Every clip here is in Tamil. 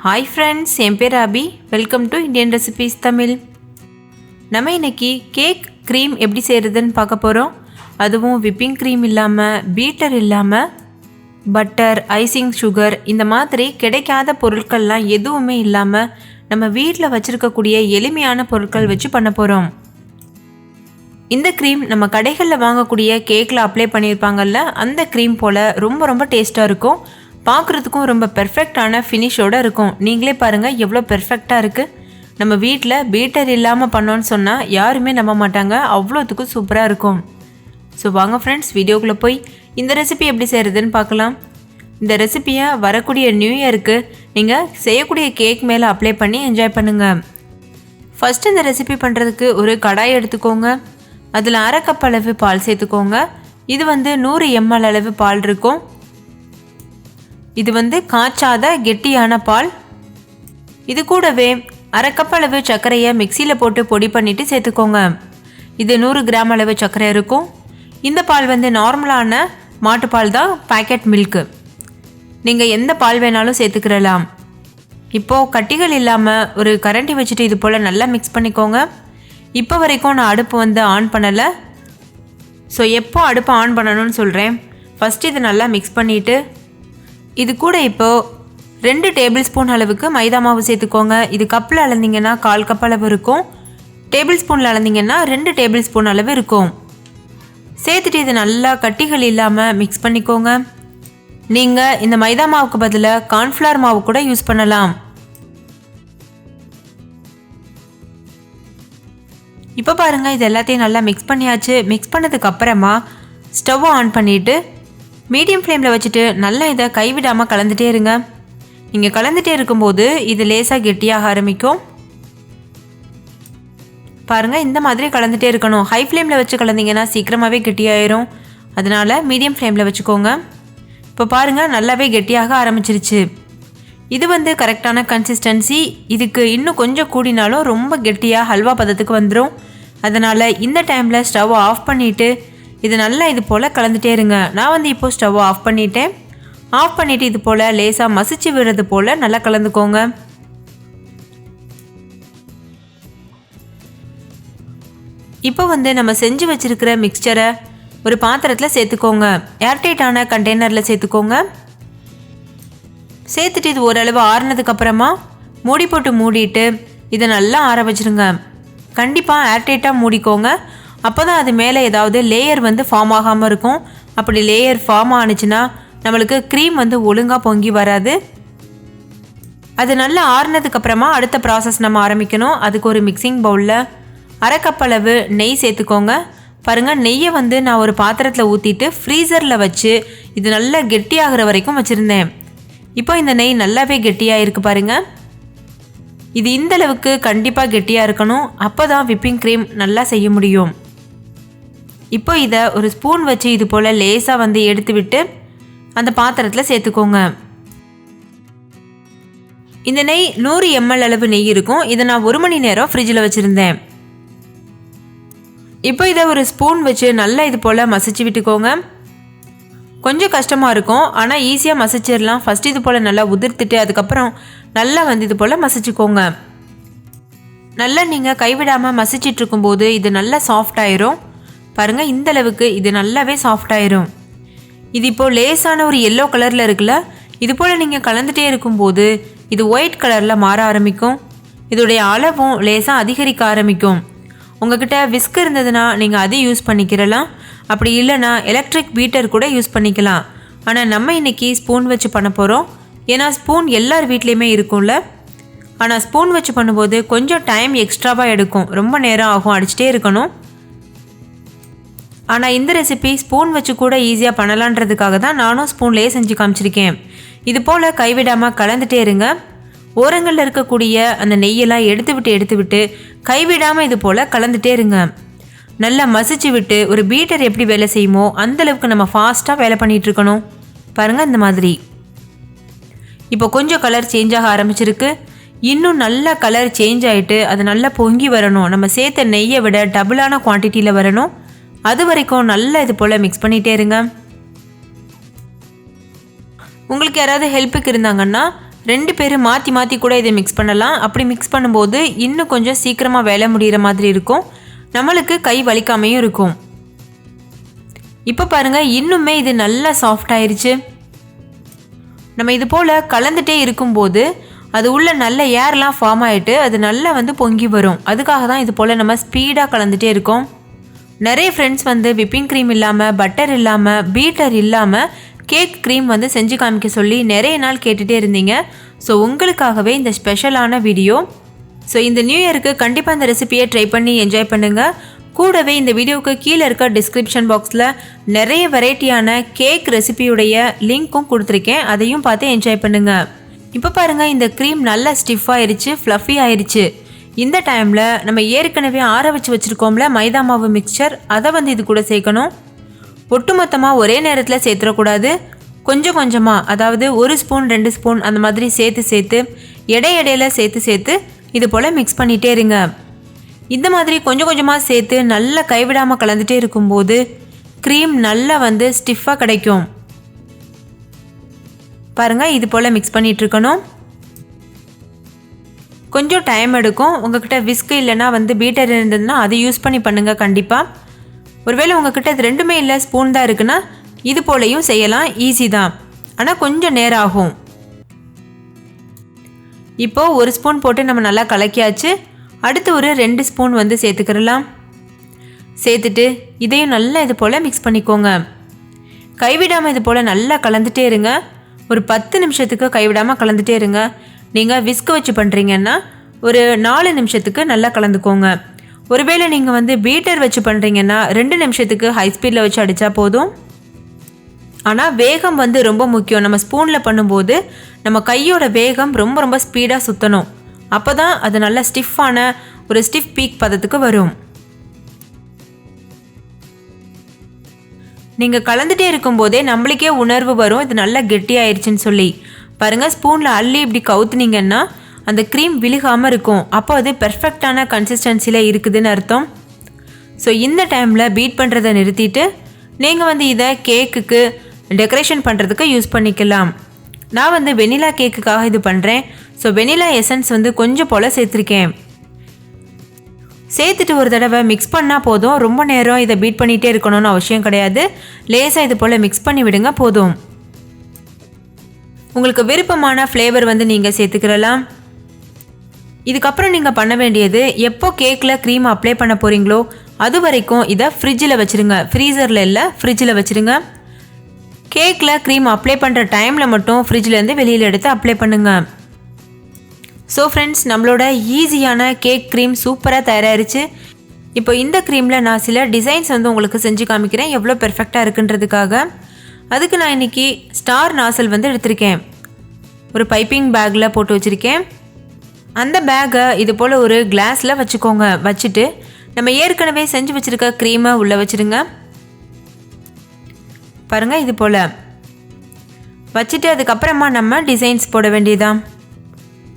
Hi friends, என் பேர் Abhi. Welcome to Indian recipes Tamil. நம்ம இன்னைக்கு கேக் க்ரீம் எப்படி செய்கிறதுன்னு பார்க்க போகிறோம். அதுவும் விப்பிங் க்ரீம் இல்லாமல், பீட்டர் இல்லாமல், பட்டர், ஐசிங் சுகர் இந்த மாதிரி கிடைக்காத பொருட்கள்லாம் எதுவுமே இல்லாமல் நம்ம வீட்டில் வச்சுருக்கக்கூடிய எளிமையான பொருட்கள் வச்சு பண்ண போகிறோம். இந்த க்ரீம் நம்ம கடைகளில் வாங்கக்கூடிய கேக்கில் அப்ளை பண்ணியிருப்பாங்கல்ல, அந்த க்ரீம் போல் ரொம்ப டேஸ்ட்டாக இருக்கும். பார்க்குறதுக்கும் ரொம்ப பெர்ஃபெக்டான ஃபினிஷோடு இருக்கும். நீங்களே பாருங்கள் எவ்வளோ பெர்ஃபெக்டாக இருக்குது. நம்ம வீட்டில் பீட்டர் இல்லாமல் பண்ணோன்னு சொன்னால் யாருமே நம்ப மாட்டாங்க, அவ்வளோத்துக்கும் சூப்பராக இருக்கும். ஸோ வாங்க ஃப்ரெண்ட்ஸ், வீடியோக்குள்ளே போய் இந்த ரெசிபி எப்படி செய்கிறதுன்னு பார்க்கலாம். இந்த ரெசிபியை வரக்கூடிய நியூ இயருக்கு நீங்கள் செய்யக்கூடிய கேக் மேலே அப்ளை பண்ணி என்ஜாய் பண்ணுங்கள். ஃபஸ்ட்டு இந்த ரெசிபி பண்ணுறதுக்கு ஒரு கடாய் எடுத்துக்கோங்க. அதில் 1/2 கப் அளவு பால் சேர்த்துக்கோங்க. இது 100 ml அளவு பால் இருக்கும். இது காய்ச்சாத கெட்டியான பால். இது கூடவே 1/2 கப் அளவு சர்க்கரையை மிக்சியில் போட்டு பொடி பண்ணிவிட்டு சேர்த்துக்கோங்க. இது 100 கிராம் அளவு சர்க்கரை இருக்கும். இந்த பால் நார்மலான மாட்டுப்பால் தான், பேக்கெட் மில்க்கு. நீங்கள் எந்த பால் வேணாலும் சேர்த்துக்கிறலாம். இப்போது கட்டிகள் இல்லாமல் ஒரு கரண்டி வச்சுட்டு இது போல் நல்லா மிக்ஸ் பண்ணிக்கோங்க. இப்போ வரைக்கும் நான் அடுப்பு ஆன் பண்ணலை. ஸோ எப்போ அடுப்பை ஆன் பண்ணணும்னு சொல்கிறேன். ஃபஸ்ட்டு இது நல்லா மிக்ஸ் பண்ணிவிட்டு இது கூட இப்போது 2 டேபிள் ஸ்பூன் அளவுக்கு மைதா மாவு சேர்த்துக்கோங்க. இது கப்பில் அளந்தீங்கன்னா 1/4 கப் அளவு இருக்கும். டேபிள் ஸ்பூனில் அளந்தீங்கன்னா 2 டேபிள் ஸ்பூன் அளவு இருக்கும். சேர்த்துட்டு இது நல்லா கட்டிகள் இல்லாமல் மிக்ஸ் பண்ணிக்கோங்க. நீங்கள் இந்த மைதா மாவுக்கு பதிலாக கார்ன்ஃப்ளவர் மாவு கூட யூஸ் பண்ணலாம். இப்போ பாருங்கள், இது எல்லாத்தையும் நல்லா மிக்ஸ் பண்ணியாச்சு. மிக்ஸ் பண்ணதுக்கு அப்புறமா ஸ்டவ்வை ஆன் பண்ணிவிட்டு மீடியம் ஃப்ளேமில் வச்சுட்டு நல்லா இதை கைவிடாமல் கலந்துகிட்டே இருங்க. நீங்கள் கலந்துகிட்டே இருக்கும்போது இது லேசாக கெட்டியாக ஆரம்பிக்கும். பாருங்கள், இந்த மாதிரி கலந்துகிட்டே இருக்கணும். ஹை ஃப்ளேமில் வச்சு கலந்தீங்கன்னா சீக்கிரமாகவே கெட்டியாயிரும். அதனால் மீடியம் ஃப்ளேமில் வச்சுக்கோங்க. இப்போ பாருங்கள், நல்லாவே கெட்டியாக ஆரம்பிச்சிருச்சு. இது கரெக்டான கன்சிஸ்டன்சி. இதுக்கு இன்னும் கொஞ்சம் கூடினாலும் ரொம்ப கெட்டியாக ஹல்வா பதத்துக்கு வந்துடும். அதனால் இந்த டைமில் ஸ்டவ் ஆஃப் பண்ணிவிட்டு இது நல்லா இது போல் கலந்துகிட்டே இருங்க. நான் இப்போது ஸ்டவ் ஆஃப் பண்ணிட்டேன். ஆஃப் பண்ணிவிட்டு இது போல் லேசாக மசிச்சு விடுறது போல் நல்லா கலந்துக்கோங்க. இப்போ நம்ம செஞ்சு வச்சுருக்கிற மிக்சரை ஒரு பாத்திரத்தில் சேர்த்துக்கோங்க. ஏர்டைட்டான கண்டெய்னரில் சேர்த்துக்கோங்க. சேர்த்துட்டு இது ஓரளவு ஆறுனதுக்கப்புறமா மூடி போட்டு மூடிட்டு இதை நல்லா ஆற வச்சுருங்க. கண்டிப்பாக ஏர்டைட்டாக மூடிக்கோங்க. அப்போ தான் அது மேலே ஏதாவது லேயர் ஃபார்ம் ஆகாமல் இருக்கும். அப்படி லேயர் ஃபார்ம் ஆனிச்சுன்னா நம்மளுக்கு க்ரீம் ஒழுங்காக பொங்கி வராது. அது நல்லா ஆறுனதுக்கப்புறமா அடுத்த ப்ராசஸ் நம்ம ஆரம்பிக்கணும். அதுக்கு ஒரு மிக்சிங் பவுலில் 1/2 கப் அளவு நெய் சேர்த்துக்கோங்க. பாருங்கள், நெய்யை நான் ஒரு பாத்திரத்தில் ஊற்றிட்டு ஃப்ரீசரில் வச்சு இது நல்லா கெட்டியாகிற வரைக்கும் வச்சுருந்தேன். இப்போ இந்த நெய் நல்லாவே கெட்டியாக இருக்குது பாருங்கள். இது இந்தளவுக்கு கண்டிப்பாக கெட்டியாக இருக்கணும். அப்போ தான் விப்பிங் க்ரீம் நல்லா செய்ய முடியும். இப்போ இதை ஒரு ஸ்பூன் வச்சு இது போல் லேசாக எடுத்து விட்டு அந்த பாத்திரத்தில் சேர்த்துக்கோங்க. இந்த நெய் 100 ml அளவு நெய் இருக்கும். இதை நான் 1 மணி நேரம் ஃப்ரிட்ஜில் வச்சுருந்தேன். இப்போ இதை ஒரு ஸ்பூன் வச்சு நல்லா இது போல் மசிச்சு விட்டுக்கோங்க. கொஞ்சம் கஷ்டமாக இருக்கும், ஆனால் ஈஸியாக மசிச்சிடலாம். ஃபஸ்ட்டு இது போல் நல்லா உதிர்த்துட்டு அதுக்கப்புறம் நல்லா இது போல் மசிச்சுக்கோங்க. நல்லா நீங்கள் கைவிடாமல் மசிச்சிட்டு இருக்கும்போது இது நல்லா சாஃப்ட் ஆயிரும். பாருங்கள், இந்தளவுக்கு இது நல்லாவே சாஃப்ட் ஆயிரும். இது இப்போது லேசான ஒரு எல்லோ கலரில் இருக்குல்ல, இது போல் நீங்கள் கலந்துகிட்டே இருக்கும்போது இது ஒயிட் கலரில் மாற ஆரம்பிக்கும். இதோடைய அளவும் லேசாக அதிகரிக்க ஆரம்பிக்கும். உங்கள்கிட்ட விஸ்க் இருந்ததுன்னா நீங்கள் அதை யூஸ் பண்ணிக்கிறலாம். அப்படி இல்லைனா எலக்ட்ரிக் பீட்டர் கூட யூஸ் பண்ணிக்கலாம். ஆனால் நம்ம இன்றைக்கி ஸ்பூன் வச்சு பண்ண போகிறோம். ஏன்னா ஸ்பூன் எல்லார் வீட்லேயுமே இருக்கும்ல. ஆனால் ஸ்பூன் வச்சு பண்ணும்போது கொஞ்சம் டைம் எக்ஸ்ட்ராவாக எடுக்கும், ரொம்ப நேரம் ஆகும், அடிச்சிட்டே இருக்கணும். ஆனால் இந்த ரெசிபி ஸ்பூன் வச்சு கூட ஈஸியாக பண்ணலான்றதுக்காக தான் நானும் ஸ்பூன்லேயே செஞ்சு காமிச்சிருக்கேன். இது போல் கைவிடாமல் கலந்துகிட்டே இருங்க. ஓரங்களில் இருக்கக்கூடிய அந்த நெய்யெல்லாம் எடுத்து விட்டு கைவிடாமல் இது போல் கலந்துகிட்டே இருங்க. நல்லா மசிச்சு விட்டு ஒரு பீட்டர் எப்படி வேலை செய்யுமோ அந்தளவுக்கு நம்ம ஃபாஸ்ட்டாக வேலை பண்ணிகிட்ருக்கணும். பாருங்கள், இந்த மாதிரி. இப்போ கொஞ்சம் கலர் சேஞ்ச் ஆக ஆரம்பிச்சிருக்கு. இன்னும் நல்லா கலர் சேஞ்ச் ஆகிட்டு அது நல்லா பொங்கி வரணும். நம்ம சேர்த்த நெய்யை விட டபுளான குவான்டிட்டியில் வரணும். அது வரைக்கும் நல்லா இது போல் மிக்ஸ் பண்ணிகிட்டே இருங்க. உங்களுக்கு யாராவது ஹெல்ப்புக்கு இருந்தாங்கன்னா 2 பேர் மாற்றி மாற்றி கூட இதை மிக்ஸ் பண்ணலாம். அப்படி மிக்ஸ் பண்ணும்போது இன்னும் கொஞ்சம் சீக்கிரமாக வேலை முடிகிற மாதிரி இருக்கும், நம்மளுக்கு கை வலிக்காமையும் இருக்கும். இப்போ பாருங்கள், இன்னுமே இது நல்லா சாஃப்ட் ஆயிடுச்சு. நம்ம இது போல் கலந்துகிட்டே இருக்கும்போது அது உள்ள நல்ல ஏர்லாம் ஃபார்ம் ஆகிட்டு அது நல்லா பொங்கி வரும். அதுக்காக தான் இது போல் நம்ம ஸ்பீடாக கலந்துகிட்டே இருக்கோம். நிறைய ஃப்ரெண்ட்ஸ் விப்பிங் க்ரீம் இல்லாமல், பட்டர் இல்லாமல், பீட்டர் இல்லாமல் கேக் க்ரீம் செஞ்சு காமிக்க சொல்லி நிறைய நாள் கேட்டுகிட்டே இருந்தீங்க. ஸோ உங்களுக்காகவே இந்த ஸ்பெஷலான வீடியோ. ஸோ இந்த நியூ இயருக்கு கண்டிப்பாக இந்த ரெசிபியை ட்ரை பண்ணி என்ஜாய் பண்ணுங்கள். கூடவே இந்த வீடியோவுக்கு கீழே இருக்க டிஸ்கிரிப்ஷன் பாக்ஸில் நிறைய வெரைட்டியான கேக் ரெசிபியுடைய லிங்க்கும் கொடுத்துருக்கேன், அதையும் பார்த்து என்ஜாய் பண்ணுங்கள். இப்போ பாருங்கள், இந்த க்ரீம் நல்லா ஸ்டிஃப் ஆயிடுச்சு, ஃப்ளஃபி ஆயிடுச்சு. இந்த டைமில் நம்ம ஏற்கனவே ஆற வச்சு வச்சுருக்கோம்ல மைதா மாவு மிக்சர், அதை இது கூட சேர்க்கணும். ஒட்டுமொத்தமாக ஒரே நேரத்தில் சேர்த்துடக்கூடாது, கொஞ்சம் கொஞ்சமாக, அதாவது 1 ஸ்பூன் 2 ஸ்பூன் அந்த மாதிரி சேர்த்து இடையில சேர்த்து இது போல் மிக்ஸ் பண்ணிகிட்டே இருங்க. இந்த மாதிரி கொஞ்சம் கொஞ்சமாக சேர்த்து நல்லா கைவிடாமல் கலந்துகிட்டே இருக்கும்போது க்ரீம் நல்லா ஸ்டிஃபாக கிடைக்கும். பாருங்கள், இது போல் மிக்ஸ் பண்ணிகிட்ருக்கணும். கொஞ்சம் டைம் எடுக்கும். உங்கள்கிட்ட விஸ்க் இல்லைனா பீட்டர் இருந்ததுன்னா அதை யூஸ் பண்ணி பண்ணுங்கள் கண்டிப்பாக. ஒருவேளை உங்கள்கிட்ட இது ரெண்டுமே இல்லை, ஸ்பூன் தான் இருக்குன்னா இது போலையும் செய்யலாம், ஈஸி தான், ஆனால் கொஞ்சம் நேரம் ஆகும். இப்போது 1 ஸ்பூன் போட்டு நம்ம நல்லா கலக்கியாச்சு. அடுத்து ஒரு 2 ஸ்பூன் சேர்த்துக்கிறலாம். சேர்த்துட்டு இதையும் நல்லா இது போல் மிக்ஸ் பண்ணிக்கோங்க. கைவிடாமல் இது போல் நல்லா கலந்துகிட்டே இருங்க. ஒரு 10 நிமிஷத்துக்கு கைவிடாமல் கலந்துகிட்டே இருங்க. நீங்கள் விஸ்க் வச்சு பண்ணுறீங்கன்னா ஒரு 4 நிமிஷத்துக்கு நல்லா கலந்துக்கோங்க. ஒருவேளை நீங்கள் பீட்டர் வச்சு பண்ணுறீங்கன்னா 2 நிமிஷத்துக்கு ஹை ஸ்பீடில் வச்சு அடித்தா போதும். ஆனால் வேகம் ரொம்ப முக்கியம். நம்ம ஸ்பூனில் பண்ணும்போது நம்ம கையோட வேகம் ரொம்ப ஸ்பீடாக சுற்றணும். அப்போ தான் அது நல்லா ஸ்டிஃபான ஒரு ஸ்டிஃப் பீக் பதத்துக்கு வரும். நீங்கள் கலந்துகிட்டே இருக்கும்போதே நம்மளுக்கே உணர்வு வரும் இது நல்லா கெட்டியாயிருச்சுன்னு சொல்லி. பாருங்கள், ஸ்பூனில் அள்ளி இப்படி கவுத்துனீங்கன்னா அந்த க்ரீம் விழுகாமல் இருக்கும். அப்போ அது பெர்ஃபெக்டான கன்சிஸ்டன்சியில் இருக்குதுன்னு அர்த்தம். ஸோ இந்த டைமில் பீட் பண்ணுறதை நிறுத்திட்டு நீங்கள் இதை கேக்குக்கு டெக்கரேஷன் பண்ணுறதுக்கு யூஸ் பண்ணிக்கலாம். நான் வெனிலா கேக்குக்காக இது பண்ணுறேன். ஸோ வெனிலா எசன்ஸ் கொஞ்சம் போல் சேர்த்துருக்கேன். சேர்த்துட்டு ஒரு தடவை மிக்ஸ் பண்ணால் போதும். ரொம்ப நேரம் இதை பீட் பண்ணிகிட்டே இருக்கணும்னு அவசியம் கிடையாது. லேசாக இது போல் மிக்ஸ் பண்ணி விடுங்க போதும். உங்களுக்கு விருப்பமான ஃப்ளேவர் நீங்கள் சேர்த்துக்கிறலாம். இதுக்கப்புறம் நீங்கள் பண்ண வேண்டியது, எப்போ கேக்கில் க்ரீம் அப்ளை பண்ண போகிறீங்களோ அது வரைக்கும் இதை ஃப்ரிட்ஜில் வச்சுருங்க. ஃப்ரீசரில் இல்லை, ஃப்ரிட்ஜில் வச்சுருங்க. கேக்கில் க்ரீம் அப்ளை பண்ணுற டைமில் மட்டும் ஃப்ரிட்ஜிலேருந்து வெளியில் எடுத்து அப்ளை பண்ணுங்கள். ஸோ ஃப்ரெண்ட்ஸ், நம்மளோட ஈஸியான கேக் க்ரீம் சூப்பராக தயாராகிருச்சு. இப்போ இந்த க்ரீமில் நான் சில டிசைன்ஸ் உங்களுக்கு செஞ்சு காமிக்கிறேன், எவ்வளோ பெர்ஃபெக்டாக இருக்குன்றதுக்காக. அதுக்கு நான் இன்றைக்கி ஸ்டார் நாசல் எடுத்திருக்கேன். ஒரு பைப்பிங் பேக்கில் போட்டு வச்சுருக்கேன். அந்த பேக்கை இது போல் ஒரு கிளாஸில் வச்சுக்கோங்க. வச்சுட்டு நம்ம ஏற்கனவே செஞ்சு வச்சுருக்க க்ரீமை உள்ளே வச்சுருங்க. பாருங்கள், இது போல் வச்சுட்டு அதுக்கப்புறமா நம்ம டிசைன்ஸ் போட வேண்டியதான்.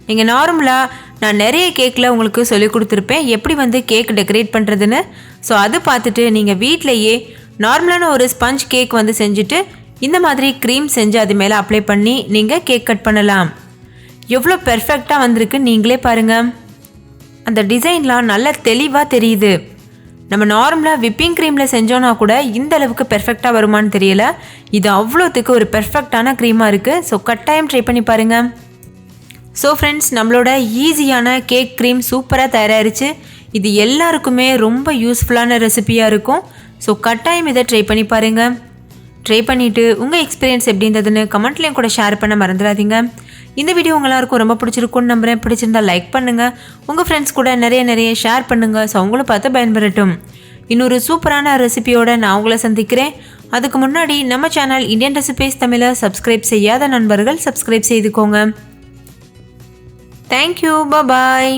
நீங்கள் நார்மலாக நான் நிறைய கேக்கில் உங்களுக்கு சொல்லி கொடுத்துருப்பேன் எப்படி கேக் டெக்கரேட் பண்ணுறதுன்னு. ஸோ அது பார்த்துட்டு நீங்கள் வீட்டிலையே நார்மலான ஒரு ஸ்பஞ்ச் கேக் செஞ்சுட்டு இந்த மாதிரி க்ரீம் செஞ்சு அது மேலே அப்ளை பண்ணி நீங்கள் கேக் கட் பண்ணலாம். எவ்வளோ பெர்ஃபெக்டாக வந்திருக்கு நீங்களே பாருங்கள். அந்த டிசைன்லாம் நல்லா தெளிவாக தெரியுது. நம்ம நார்மலாக விப்பிங் க்ரீமில் செஞ்சோன்னா கூட இந்த அளவுக்கு பெர்ஃபெக்டாக வருமானு தெரியல. இது அவ்வளோத்துக்கு ஒரு பெர்ஃபெக்டான க்ரீமாக இருக்குது. ஸோ கட்டாயம் ட்ரை பண்ணி பாருங்கள். ஸோ ஃப்ரெண்ட்ஸ், நம்மளோட ஈஸியான கேக் க்ரீம் சூப்பராக தயாராகிருச்சு. இது எல்லாருக்குமே ரொம்ப யூஸ்ஃபுல்லான ரெசிபியாக இருக்கும். ஸோ கட்டாயம் இதை ட்ரை பண்ணி பாருங்கள். ட்ரை பண்ணிவிட்டு உங்கள் எக்ஸ்பீரியன்ஸ் எப்படி இருந்ததுன்னு கமெண்ட்லேயும் கூட ஷேர் பண்ண மறந்துடாதீங்க. இந்த வீடியோ எல்லாருக்கும் ரொம்ப பிடிச்சிருக்குன்னு நம்புகிறேன். பிடிச்சிருந்தால் லைக் பண்ணுங்கள், உங்கள் ஃப்ரெண்ட்ஸ் கூட நிறைய ஷேர் பண்ணுங்கள். ஸோ அவங்களும் பார்த்து பயன்பெறட்டும். இன்னொரு சூப்பரான ரெசிபியோடு நான் உங்களை சந்திக்கிறேன். அதுக்கு முன்னாடி நம்ம சேனல் இந்தியன் ரெசிபீஸ் தமிழை சப்ஸ்கிரைப் செய்யாத நண்பர்கள் சப்ஸ்கிரைப் செய்துக்கோங்க. தேங்க்யூ, பாய்.